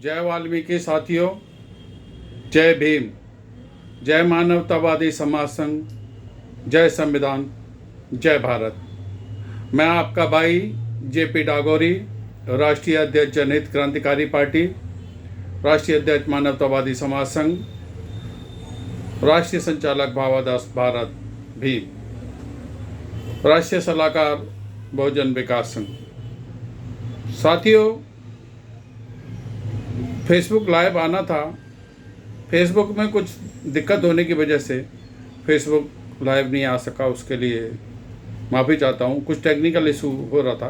जय वाल्मीकि साथियों, जय भीम, जय मानवतावादी समाज संघ, जय संविधान, जय भारत। मैं आपका भाई जेपी डागोरी, राष्ट्रीय अध्यक्ष जनहित क्रांतिकारी पार्टी, राष्ट्रीय अध्यक्ष मानवतावादी समाज संघ, राष्ट्रीय संचालक भावादास भारत भीम, राष्ट्रीय सलाहकार बहुजन विकास संघ। साथियों, फेसबुक लाइव आना था। फेसबुक में कुछ दिक्कत होने की वजह से फेसबुक लाइव नहीं आ सका, उसके लिए माफ़ी चाहता हूँ। कुछ टेक्निकल इशू हो रहा था।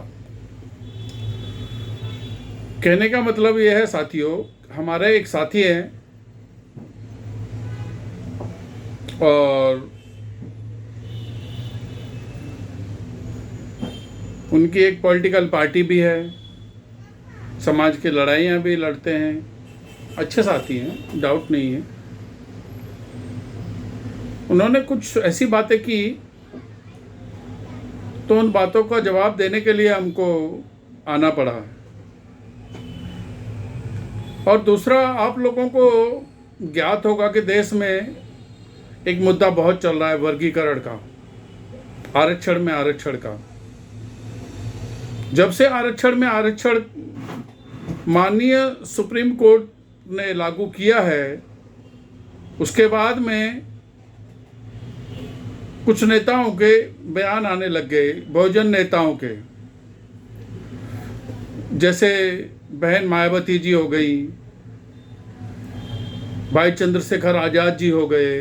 कहने का मतलब ये है साथियों, हमारे एक साथी हैं और उनकी एक पॉलिटिकल पार्टी भी है, समाज की लड़ाइयाँ भी लड़ते हैं, अच्छे साथी हैं, डाउट नहीं है। उन्होंने कुछ ऐसी बातें की तो उन बातों का जवाब देने के लिए हमको आना पड़ा। और दूसरा, आप लोगों को ज्ञात होगा कि देश में एक मुद्दा बहुत चल रहा है वर्गीकरण का, आरक्षण में आरक्षण का। जब से आरक्षण में आरक्षण माननीय सुप्रीम कोर्ट ने लागू किया है, उसके बाद में कुछ नेताओं के बयान आने लग गए, बहुजन नेताओं के, जैसे बहन मायावती जी हो गई, भाई चंद्रशेखर आजाद जी हो गए।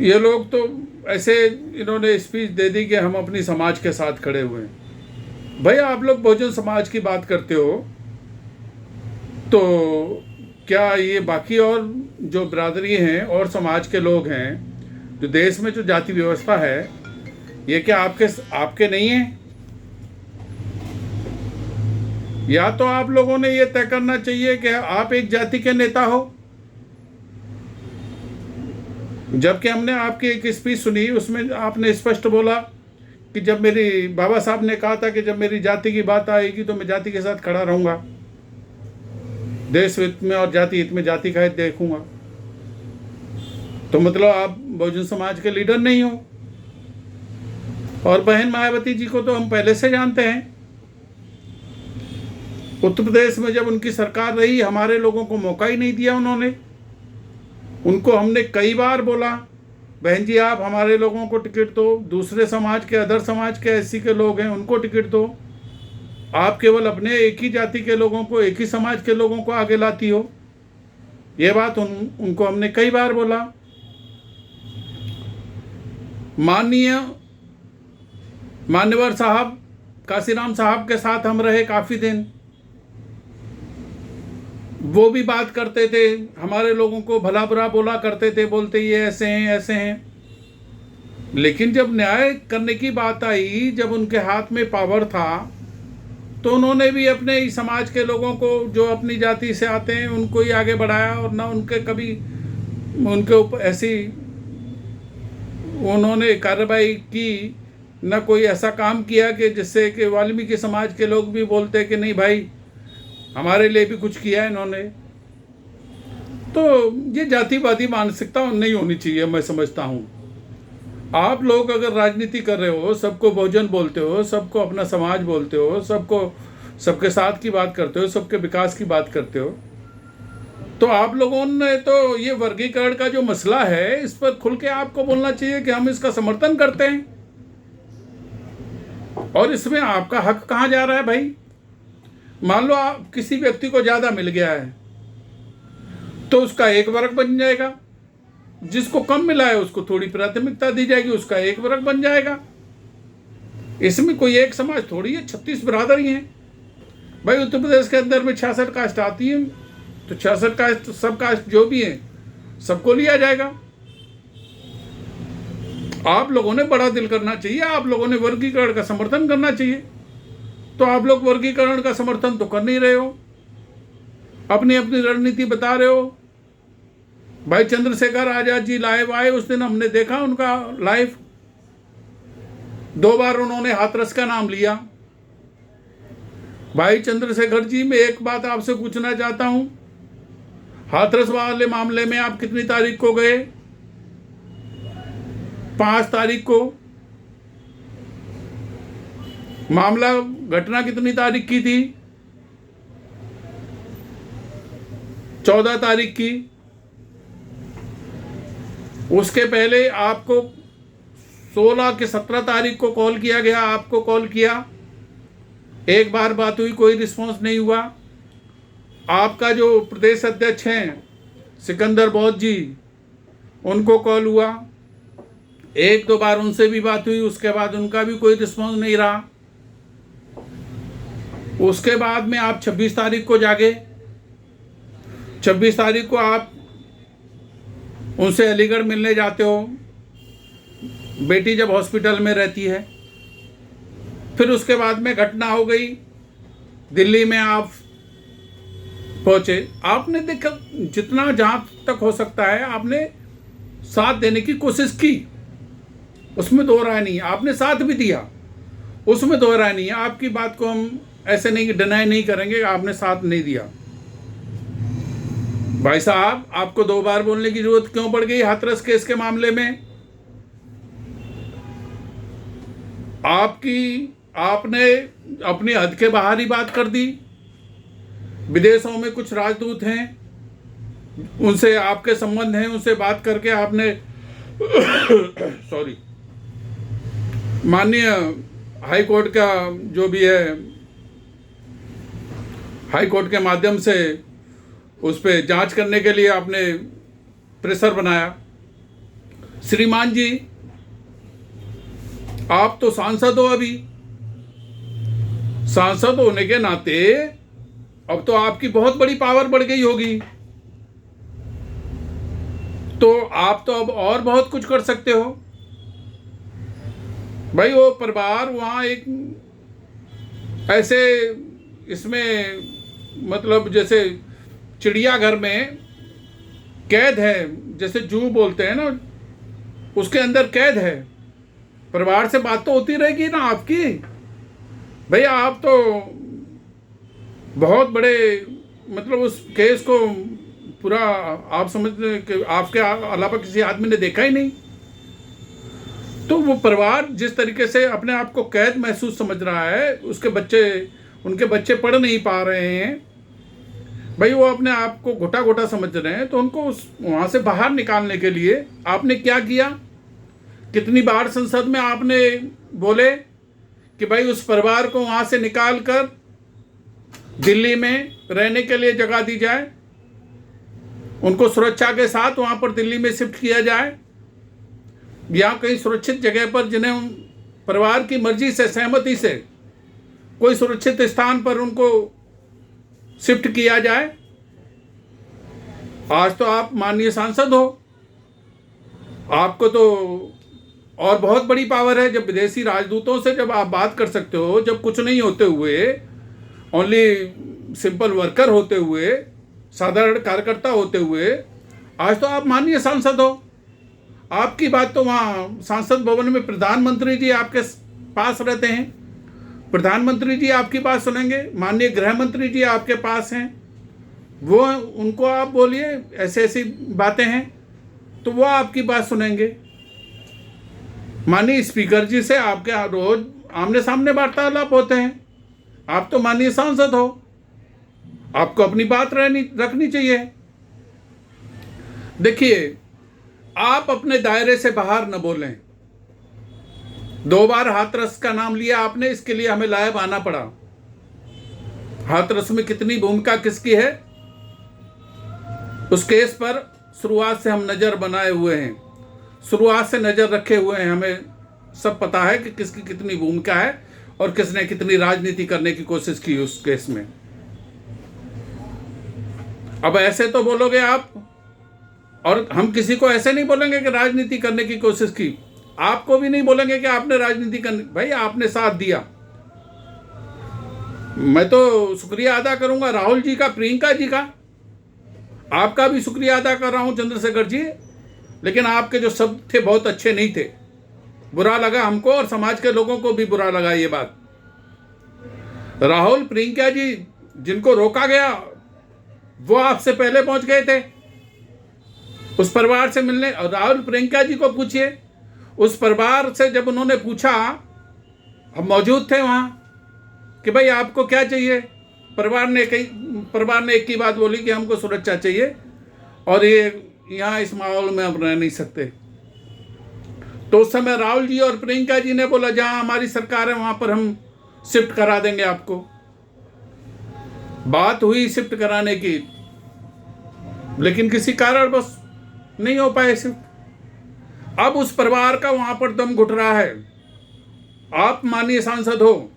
ये लोग तो ऐसे इन्होंने स्पीच दे दी कि हम अपनी समाज के साथ खड़े हुए हैं। भाई, आप लोग बहुजन समाज की बात करते हो तो क्या ये बाकी और जो बिरादरी हैं और समाज के लोग हैं, जो देश में जो जाति व्यवस्था है, ये क्या आपके नहीं है? या तो आप लोगों ने ये तय करना चाहिए कि आप एक जाति के नेता हो। जबकि हमने आपकी एक स्पीच सुनी, उसमें आपने स्पष्ट बोला कि जब मेरी बाबा साहब ने कहा था कि जब मेरी जाति की बात आएगी तो मैं जाति के साथ खड़ा रहूंगा, देश हित में और जाति हित में जाति का हित देखूंगा। तो मतलब आप बहुजन समाज के लीडर नहीं हो। और बहन मायावती जी को तो हम पहले से जानते हैं। उत्तर प्रदेश में जब उनकी सरकार रही, हमारे लोगों को मौका ही नहीं दिया उन्होंने। उनको हमने कई बार बोला, बहन जी आप हमारे लोगों को टिकट दो, दूसरे समाज के, अदर समाज के एससी के लोग हैं उनको टिकट दो। आप केवल अपने एक ही जाति के लोगों को, एक ही समाज के लोगों को आगे लाती हो। ये बात उनको हमने कई बार बोला। मान्यवर साहब, काशीराम साहब के साथ हम रहे काफ़ी दिन। वो भी बात करते थे, हमारे लोगों को भला बुरा बोला करते थे, बोलते ये ऐसे हैं ऐसे हैं। लेकिन जब न्याय करने की बात आई, जब उनके हाथ में पावर था, तो उन्होंने भी अपने ही समाज के लोगों को, जो अपनी जाति से आते हैं, उनको ही आगे बढ़ाया। और ना उनके कभी उनके ऊपर ऐसी उन्होंने कार्रवाई की, ना कोई ऐसा काम किया कि जिससे कि वाल्मीकि समाज के लोग भी बोलते कि नहीं भाई, हमारे लिए भी कुछ किया है इन्होंने। तो ये जातिवादी मानसिकता नहीं होनी चाहिए, मैं समझता हूँ। आप लोग अगर राजनीति कर रहे हो, सबको बहुजन बोलते हो, सबको अपना समाज बोलते हो, सबको सबके साथ की बात करते हो, सबके विकास की बात करते हो, तो आप लोगों ने तो ये वर्गीकरण का जो मसला है, इस पर खुल के आपको बोलना चाहिए कि हम इसका समर्थन करते हैं। और इसमें आपका हक कहाँ जा रहा है भाई? मान लो आप किसी व्यक्ति को ज़्यादा मिल गया है तो उसका एक वर्ग बन जाएगा, जिसको कम मिला है उसको थोड़ी प्राथमिकता दी जाएगी, उसका एक वर्ग बन जाएगा। इसमें कोई एक समाज थोड़ी है, 36 बिरादरी हैं भाई। उत्तर प्रदेश के अंदर में 66 कास्ट आती हैं, तो 66 कास्ट, सब कास्ट जो भी हैं, सबको लिया जाएगा। आप लोगों ने बड़ा दिल करना चाहिए, आप लोगों ने वर्गीकरण का समर्थन करना चाहिए। तो आप लोग वर्गीकरण का समर्थन तो कर नहीं रहे हो, अपनी अपनी रणनीति बता रहे हो। भाई चंद्रशेखर आजाद जी लाइव आए, उस दिन हमने देखा उनका लाइव। 2 बार उन्होंने हाथरस का नाम लिया। भाई चंद्रशेखर जी, मैं एक बात आपसे पूछना चाहता हूं, हाथरस वाले मामले में आप कितनी तारीख को गए? 5 तारीख को। मामला घटना कितनी तारीख की थी? 14 तारीख की। उसके पहले आपको 16 के 17 तारीख को कॉल किया गया, आपको कॉल किया, एक बार बात हुई, कोई रिस्पांस नहीं हुआ। आपका जो प्रदेश अध्यक्ष हैं सिकंदर बौद्ध जी, उनको कॉल हुआ, 1-2 बार उनसे भी बात हुई, उसके बाद उनका भी कोई रिस्पांस नहीं रहा। उसके बाद में आप 26 तारीख को जागे। 26 तारीख को आप उनसे अलीगढ़ मिलने जाते हो, बेटी जब हॉस्पिटल में रहती है। फिर उसके बाद में घटना हो गई, दिल्ली में आप पहुंचे। आपने देखा, जितना जहां तक हो सकता है आपने साथ देने की कोशिश की, उसमें दो राय नहीं है। आपने साथ भी दिया, उसमें दो राय नहीं है। आपकी बात को हम ऐसे नहीं डिनाई नहीं करेंगे, आपने साथ नहीं दिया। भाई साहब, आपको 2 बार बोलने की जरूरत क्यों पड़ गई हाथरस केस के मामले में? आपने अपनी हद के बाहर ही बात कर दी। विदेशों में कुछ राजदूत हैं, उनसे आपके संबंध हैं, उनसे बात करके आपने सॉरी, माननीय हाई कोर्ट का जो भी है, हाई कोर्ट के माध्यम से उस पर जांच करने के लिए आपने प्रेशर बनाया। श्रीमान जी, आप तो सांसद हो, अभी सांसद होने के नाते अब तो आपकी बहुत बड़ी पावर बढ़ गई होगी, तो आप तो अब और बहुत कुछ कर सकते हो। भाई वो परिवार वहां एक ऐसे, इसमें मतलब जैसे चिड़ियाघर में कैद है, जैसे जू बोलते हैं ना, उसके अंदर कैद है। परिवार से बात तो होती रहेगी ना आपकी। भैया आप तो बहुत बड़े, मतलब उस केस को पूरा आप समझते कि आपके अलावा किसी आदमी ने देखा ही नहीं। तो वो परिवार जिस तरीके से अपने आप को कैद महसूस समझ रहा है, उनके बच्चे पढ़ नहीं पा रहे हैं, भाई वो अपने आप को घोटा घोटा समझ रहे हैं, तो उनको वहाँ से बाहर निकालने के लिए आपने क्या किया? कितनी बार संसद में आपने बोले कि भाई उस परिवार को वहाँ से निकाल कर दिल्ली में रहने के लिए जगह दी जाए, उनको सुरक्षा के साथ वहाँ पर दिल्ली में शिफ्ट किया जाए, या कहीं सुरक्षित जगह पर जिन्हें परिवार की मर्जी से, सहमति से कोई सुरक्षित स्थान पर उनको शिफ्ट किया जाए। आज तो आप माननीय सांसद हो, आपको तो और बहुत बड़ी पावर है। जब विदेशी राजदूतों से जब आप बात कर सकते हो, जब कुछ नहीं होते हुए, ओनली सिंपल वर्कर होते हुए, साधारण कार्यकर्ता होते हुए, आज तो आप माननीय सांसद हो। आपकी बात तो वहाँ सांसद भवन में प्रधानमंत्री जी आपके पास रहते हैं, प्रधानमंत्री जी आपकी बात सुनेंगे, माननीय गृह मंत्री जी आपके पास हैं, वो उनको आप बोलिए ऐसी ऐसी बातें हैं तो वो आपकी बात सुनेंगे। माननीय स्पीकर जी से आपके रोज आमने सामने वार्तालाप होते हैं। आप तो माननीय सांसद हो, आपको अपनी बात रखनी चाहिए। देखिए, आप अपने दायरे से बाहर न बोलें। 2 बार हाथरस का नाम लिया आपने, इसके लिए हमें लाइव आना पड़ा। हाथरस में कितनी भूमिका किसकी है, उस केस पर शुरुआत से हम नज़र बनाए हुए हैं, शुरुआत से नज़र रखे हुए हैं। हमें सब पता है कि किसकी कितनी भूमिका है और किसने कितनी राजनीति करने की कोशिश की उस केस में। अब ऐसे तो बोलोगे आप, और हम किसी को ऐसे नहीं बोलेंगे कि राजनीति करने की कोशिश की, आपको भी नहीं बोलेंगे कि आपने राजनीति करनी। भाई आपने साथ दिया, मैं तो शुक्रिया अदा करूंगा राहुल जी का, प्रियंका जी का, आपका भी शुक्रिया अदा कर रहा हूं चंद्रशेखर जी, लेकिन आपके जो शब्द थे बहुत अच्छे नहीं थे। बुरा लगा हमको और समाज के लोगों को भी बुरा लगा ये बात। राहुल प्रियंका जी जिनको रोका गया वो आपसे पहले पहुंच गए थे उस परिवार से मिलने। और राहुल प्रियंका जी को पूछिए, उस परिवार से जब उन्होंने पूछा, हम मौजूद थे वहां, कि भाई आपको क्या चाहिए, परिवार ने एक ही बात बोली कि हमको सुरक्षा चाहिए और ये यहाँ इस माहौल में हम रह नहीं सकते। तो उस समय राहुल जी और प्रियंका जी ने बोला जहां हमारी सरकार है वहां पर हम शिफ्ट करा देंगे आपको। बात हुई शिफ्ट कराने की, लेकिन किसी कारण बस नहीं हो पाए शिफ्ट। अब उस परिवार का वहां पर दम घुट रहा है। आप माननीय सांसद हो,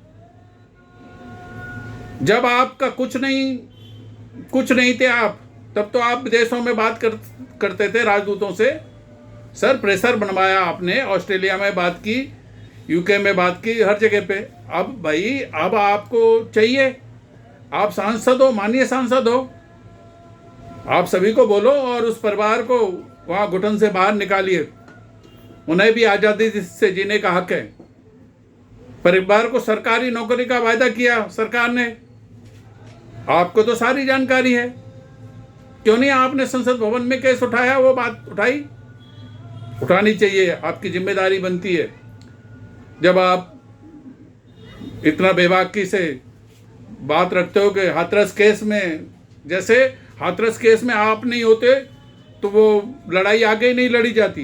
जब आपका कुछ नहीं थे आप, तब तो आप विदेशों में बात करते थे राजदूतों से। सर प्रेशर बनवाया आपने, ऑस्ट्रेलिया में बात की, यूके में बात की, हर जगह पे। अब भाई अब आपको चाहिए, आप सांसद हो, माननीय सांसद हो, आप सभी को बोलो और उस परिवार को वहाँ घुटन से बाहर निकालिए। उन्हें भी आज़ादी से जीने का हक है। परिवार को सरकारी नौकरी का वायदा किया सरकार ने, आपको तो सारी जानकारी है। क्यों नहीं आपने संसद भवन में केस उठाया, वो बात उठानी चाहिए, आपकी जिम्मेदारी बनती है। जब आप इतना बेबाकी से बात रखते हो कि हाथरस केस में, जैसे हाथरस केस में आप नहीं होते तो वो लड़ाई आगे ही नहीं लड़ी जाती।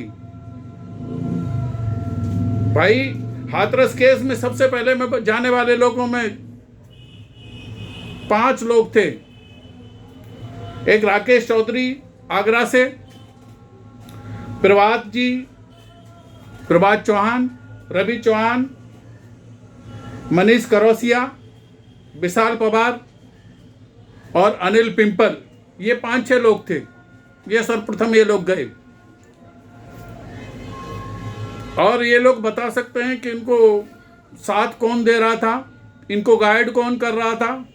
भाई हाथरस केस में सबसे पहले में जाने वाले लोगों में 5 लोग थे। एक राकेश चौधरी आगरा से, प्रभात चौहान, रवि चौहान, मनीष करौसिया, विशाल पवार और अनिल पिंपल, ये 5-6 लोग थे। ये सर्वप्रथम ये लोग गए और ये लोग बता सकते हैं कि इनको साथ कौन दे रहा था, इनको गाइड कौन कर रहा था,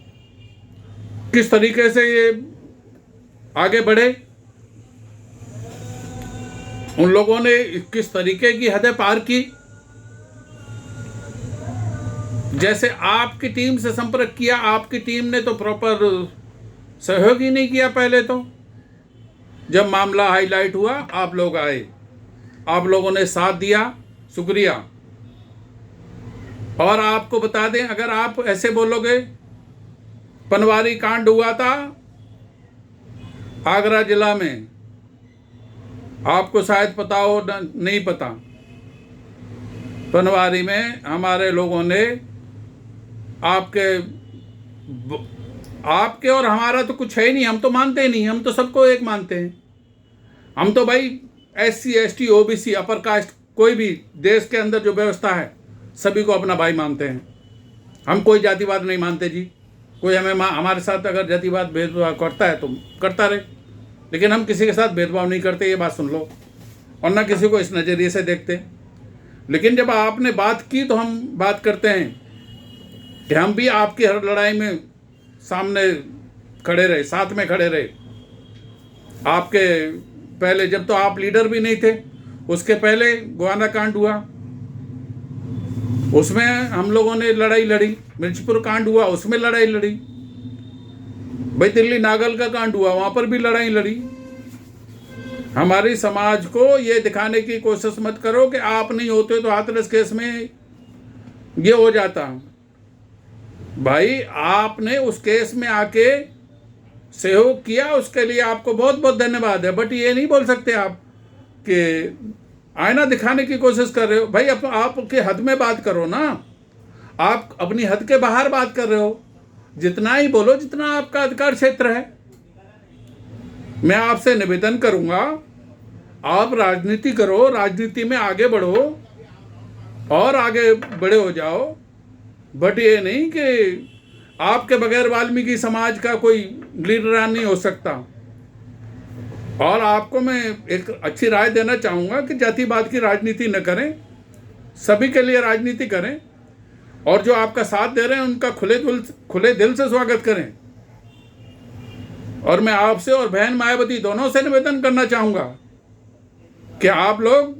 किस तरीके से ये आगे बढ़े, उन लोगों ने किस तरीके की हदें पार की। जैसे आपकी टीम से संपर्क किया, आपकी टीम ने तो प्रॉपर सहयोग ही नहीं किया। पहले तो जब मामला हाईलाइट हुआ आप लोग आए, आप लोगों ने साथ दिया, शुक्रिया। और आपको बता दें, अगर आप ऐसे बोलोगे, पनवारी कांड हुआ था आगरा जिला में, आपको शायद पता हो, नहीं पता। पनवारी में हमारे लोगों ने आपके और हमारा तो कुछ है ही नहीं, हम तो मानते ही नहीं, हम तो सबको एक मानते हैं। हम तो भाई SC ST OBC upper caste, कोई भी देश के अंदर जो व्यवस्था है सभी को अपना भाई मानते हैं। हम कोई जातिवाद नहीं मानते जी। कोई हमारे साथ अगर जातिवाद भेदभाव करता है तो करता रहे, लेकिन हम किसी के साथ भेदभाव नहीं करते, ये बात सुन लो। और ना किसी को इस नज़रिए से देखते। लेकिन जब आपने बात की तो हम बात करते हैं कि हम भी आपकी हर लड़ाई में सामने खड़े रहे, साथ में खड़े रहे। आपके पहले जब तो आप लीडर भी नहीं थे, उसके पहले गोवाना कांड हुआ, उसमें हम लोगों ने लड़ाई लड़ी। मिर्चपुर कांड हुआ, उसमें लड़ाई लड़ी। भाई दिल्ली नागल का कांड हुआ, वहां पर भी लड़ाई लड़ी। हमारी समाज को ये दिखाने की कोशिश मत करो कि आप नहीं होते तो हाथरस केस में ये हो जाता। भाई आपने उस केस में आके सहयोग किया, उसके लिए आपको बहुत बहुत धन्यवाद है। बट ये नहीं बोल सकते आप कि आईना दिखाने की कोशिश कर रहे हो। भाई आपके हद में बात करो ना, आप अपनी हद के बाहर बात कर रहे हो। जितना ही बोलो जितना आपका अधिकार क्षेत्र है। मैं आपसे निवेदन करूंगा, आप राजनीति करो, राजनीति में आगे बढ़ो और आगे बड़े हो जाओ। बट ये नहीं कि आपके बगैर वाल्मीकि समाज का कोई लीडर नहीं हो सकता। और आपको मैं एक अच्छी राय देना चाहूँगा कि जातिवाद की राजनीति न करें, सभी के लिए राजनीति करें। और जो आपका साथ दे रहे हैं उनका खुले दिल से स्वागत करें। और मैं आपसे और बहन मायावती दोनों से निवेदन करना चाहूँगा कि आप लोग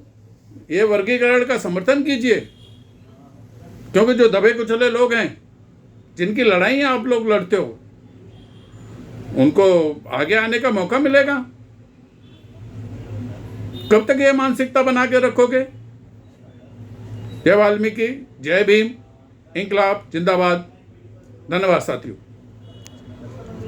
ये वर्गीकरण का समर्थन कीजिए, क्योंकि जो दबे कुचले लोग हैं जिनकी लड़ाइयाँ आप लोग लड़ते हो, उनको आगे आने का मौका मिलेगा? कब तक ये मानसिकता बना के रखोगे? जय वाल्मीकि, जय भीम, इंकलाब जिंदाबाद। धन्यवाद साथियों।